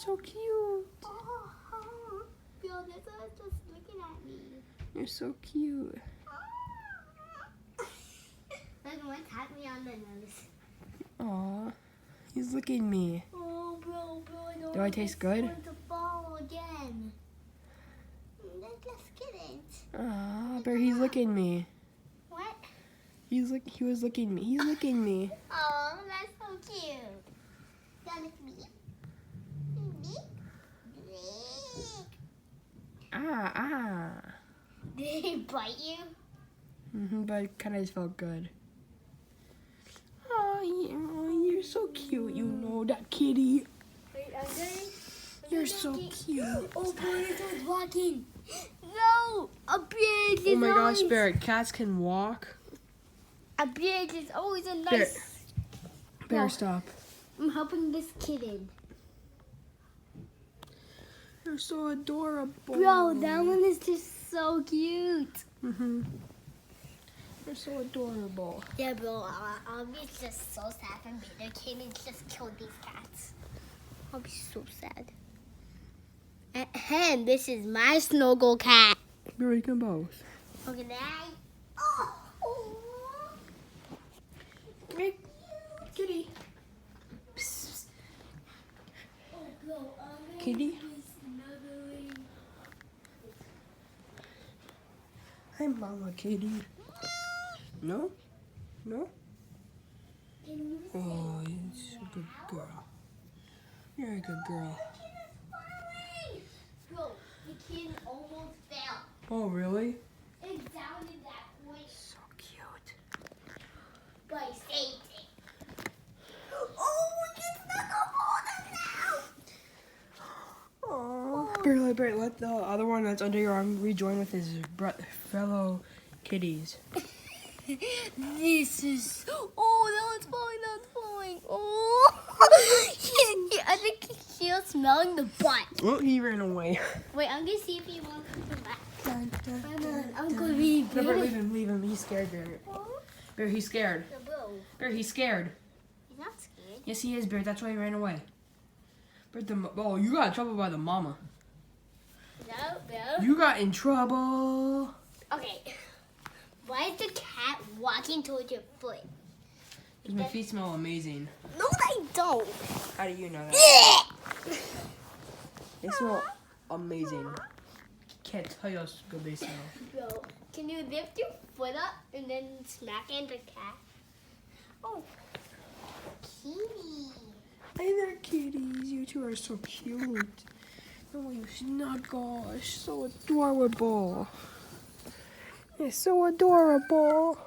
so cute. Bill, this one's just looking at me. You're so cute. Look, one tapped me on the nose. Aw, he's licking me. Oh, bro, I don't Do I taste good? want to fall again. Let's get it. Aw, Bear, he's licking me. What? He was licking me. He's licking me. Oh, that's so cute. That is me. Me? Ah. Did he bite you? But it kind of just felt good. Oh, you're so cute. You know that kitty. Wait, I'm You're so cute. Oh, boy, it's walking. No, a beard is Oh my gosh, always, Bear, cats can walk. a beard is always a nice. Bear, No. stop. I'm helping this kitten. You're so adorable. Bro, that one is just so cute. You're so adorable. Yeah, bro, I'll be just so sad for me. The kittens just killed these cats. I'll be so sad. Ahem, this is my snuggle cat. Bear, you can both. Okay, now. Oh. Hey, kitty. Kitty? Hi, Mama Kitty. No? No? Oh, you're a good girl. You're a good girl. Bro, the kitten almost fell. Oh, really? It down in that point, So cute. but I saved it. Oh, it's not a Oh, Bear, let the other one that's under your arm rejoin with his fellow kitties. This is. Oh, that one's falling. Oh. I think he was smelling the butt. Oh, he ran away. Wait, I'm gonna see if he wants to come back. Dun, dun, I'm gonna be. No, Bear, leave him. He's scared, Bear. Oh, Bear, he's scared. bro, Bear, he's scared. he's not scared. Yes, he is, Bear. That's why he ran away. Bear, oh, you got in trouble by the mama. No, bro. You got in trouble. Okay. Why is the cat walking towards your foot? Because my feet smell amazing. No, they don't. How do you know that? They smell amazing. Can't tell you how good they smell. Bro, can you lift your foot up and then smack it into the cat? Oh, kitty. Hi there, kitties. You two are so cute. Oh, you snuggle. So adorable. It's so adorable.